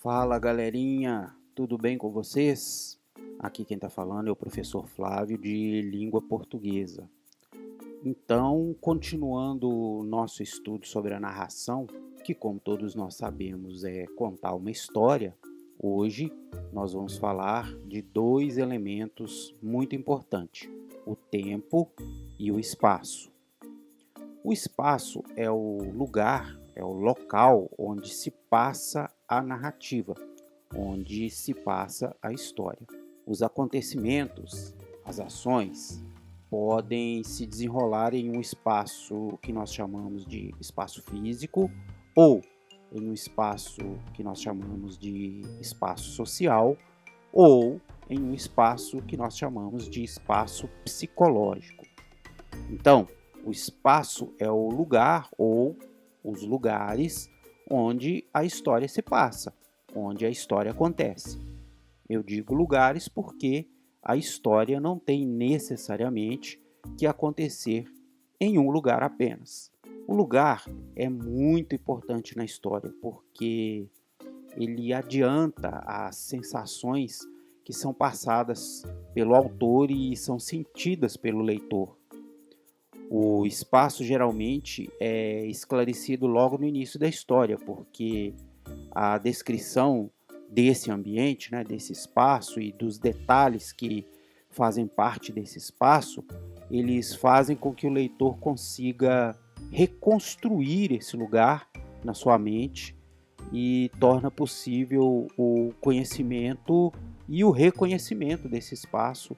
Fala galerinha, tudo bem com vocês? Aqui quem está falando é o professor Flávio de Língua Portuguesa. Então, continuando o nosso estudo sobre a narração, que como todos nós sabemos é contar uma história, hoje nós vamos falar de dois elementos muito importantes, o tempo e o espaço. O espaço é o lugar, é o local onde se passa a narrativa, onde se passa a história. Os acontecimentos, as ações, podem se desenrolar em um espaço que nós chamamos de espaço físico ou em um espaço que nós chamamos de espaço social ou em um espaço que nós chamamos de espaço psicológico. Então, o espaço é o lugar ou os lugares onde a história se passa, onde a história acontece. Eu digo lugares porque a história não tem necessariamente que acontecer em um lugar apenas. O lugar é muito importante na história porque ele adianta as sensações que são passadas pelo autor e são sentidas pelo leitor. O espaço geralmente é esclarecido logo no início da história, porque a descrição desse ambiente, desse espaço e dos detalhes que fazem parte desse espaço, eles fazem com que o leitor consiga reconstruir esse lugar na sua mente e torna possível o conhecimento e o reconhecimento desse espaço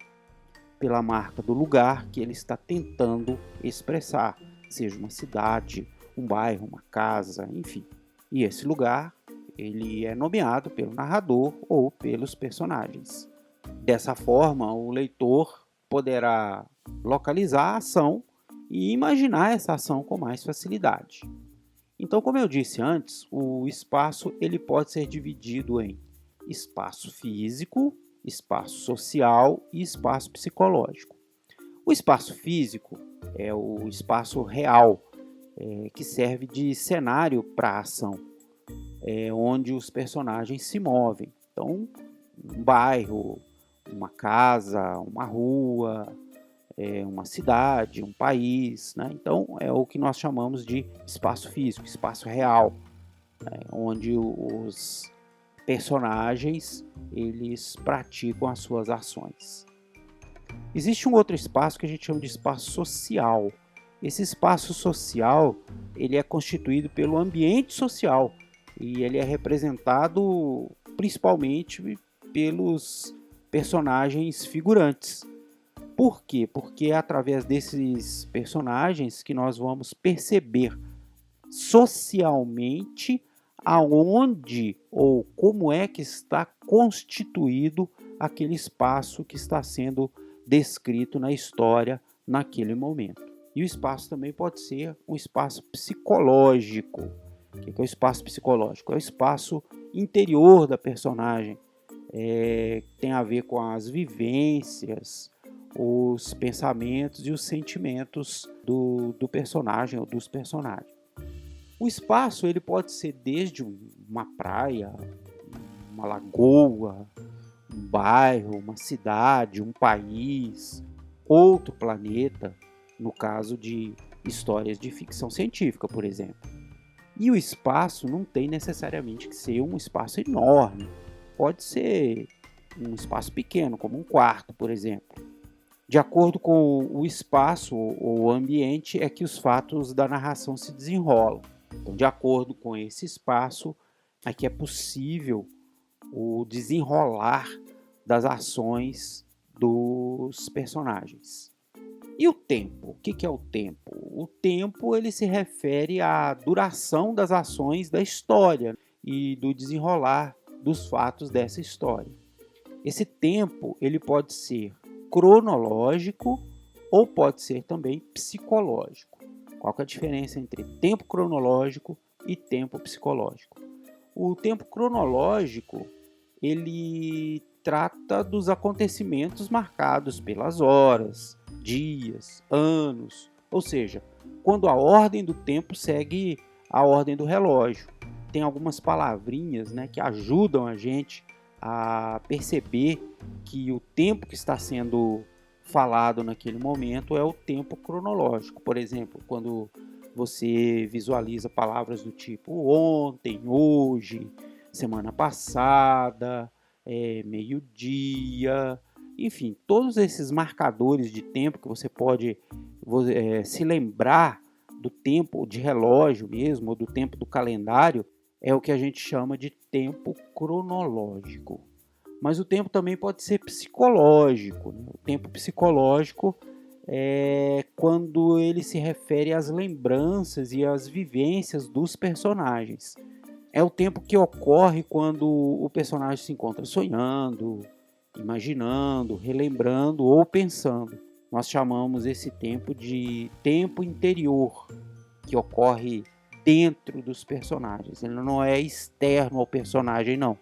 pela marca do lugar que ele está tentando expressar, seja uma cidade, um bairro, uma casa, enfim. E esse lugar, ele é nomeado pelo narrador ou pelos personagens. Dessa forma, o leitor poderá localizar a ação e imaginar essa ação com mais facilidade. Então, como eu disse antes, o espaço ele pode ser dividido em espaço físico, espaço social e espaço psicológico. O espaço físico é o espaço real, que serve de cenário para a ação, onde os personagens se movem. Então, um bairro, uma casa, uma rua, uma cidade, um país, Então, é o que nós chamamos de espaço físico, espaço real, onde os personagens eles praticam as suas ações. Existe um outro espaço que a gente chama de espaço social. Esse espaço social ele é constituído pelo ambiente social e ele é representado principalmente pelos personagens figurantes. Por quê? Porque é através desses personagens que nós vamos perceber socialmente aonde ou como é que está constituído aquele espaço que está sendo descrito na história naquele momento. E o espaço também pode ser um espaço psicológico. O que é o espaço psicológico? É o espaço interior da personagem. Tem a ver com as vivências, os pensamentos e os sentimentos do personagem ou dos personagens. O espaço ele pode ser desde uma praia, uma lagoa, um bairro, uma cidade, um país, outro planeta, no caso de histórias de ficção científica, por exemplo. E o espaço não tem necessariamente que ser um espaço enorme. Pode ser um espaço pequeno, como um quarto, por exemplo. De acordo com o espaço ou o ambiente é que os fatos da narração se desenrolam. Então, de acordo com esse espaço, é que é possível o desenrolar das ações dos personagens. E o tempo? O que é o tempo? O tempo ele se refere à duração das ações da história e do desenrolar dos fatos dessa história. Esse tempo ele pode ser cronológico ou pode ser também psicológico. Qual é a diferença entre tempo cronológico e tempo psicológico? O tempo cronológico, ele trata dos acontecimentos marcados pelas horas, dias, anos, ou seja, quando a ordem do tempo segue a ordem do relógio. tem algumas palavrinhas, né, que ajudam a gente a perceber que o tempo que está sendo falado naquele momento é o tempo cronológico. Por exemplo, quando você visualiza palavras do tipo ontem, hoje, semana passada, meio-dia, enfim, todos esses marcadores de tempo que você pode se lembrar do tempo de relógio mesmo, ou do tempo do calendário, é o que a gente chama de tempo cronológico. Mas o tempo também pode ser psicológico, né? O tempo psicológico é quando ele se refere às lembranças e às vivências dos personagens. É o tempo que ocorre quando o personagem se encontra sonhando, imaginando, relembrando ou pensando. Nós chamamos esse tempo de tempo interior, que ocorre dentro dos personagens. Ele não é externo ao personagem, não.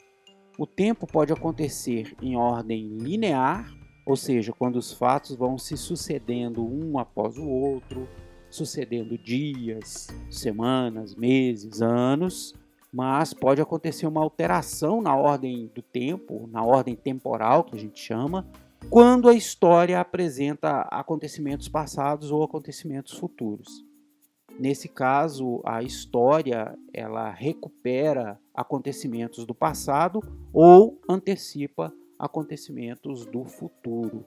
O tempo pode acontecer em ordem linear, ou seja, quando os fatos vão se sucedendo um após o outro, sucedendo dias, semanas, meses, anos, mas pode acontecer uma alteração na ordem do tempo, na ordem temporal, que a gente chama, quando a história apresenta acontecimentos passados ou acontecimentos futuros. Nesse caso, a história ela recupera acontecimentos do passado ou antecipa acontecimentos do futuro.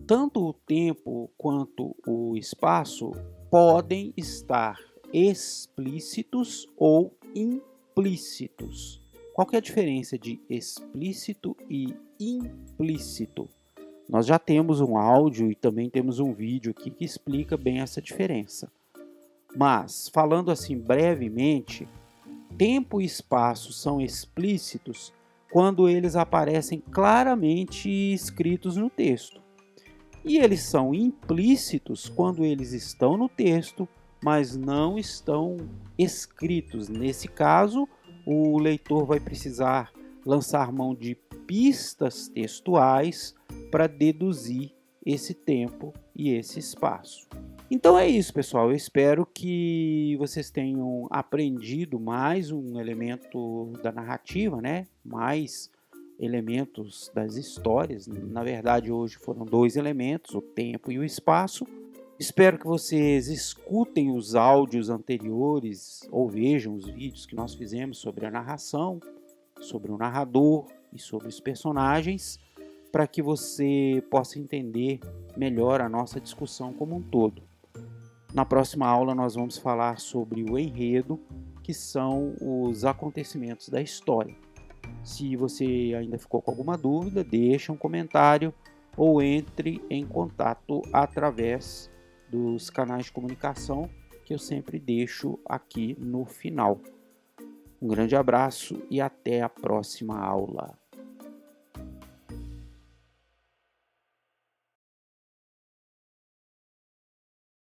Tanto o tempo quanto o espaço podem estar explícitos ou implícitos. Qual que é a diferença de explícito e implícito? Nós já temos um áudio e também temos um vídeo aqui que explica bem essa diferença. Mas, falando assim brevemente, tempo e espaço são explícitos quando eles aparecem claramente escritos no texto. E eles são implícitos quando eles estão no texto, mas não estão escritos. Nesse caso, o leitor vai precisar lançar mão de pistas textuais para deduzir esse tempo e esse espaço. Então é isso, pessoal. Eu espero que vocês tenham aprendido mais um elemento da narrativa, né? Mais elementos das histórias. Na verdade, hoje foram 2 elementos, o tempo e o espaço. Espero que vocês escutem os áudios anteriores ou vejam os vídeos que nós fizemos sobre a narração, sobre o narrador e sobre os personagens, para que você possa entender melhor a nossa discussão como um todo. Na próxima aula nós vamos falar sobre o enredo, que são os acontecimentos da história. Se você ainda ficou com alguma dúvida, deixe um comentário ou entre em contato através dos canais de comunicação que eu sempre deixo aqui no final. Um grande abraço e até a próxima aula.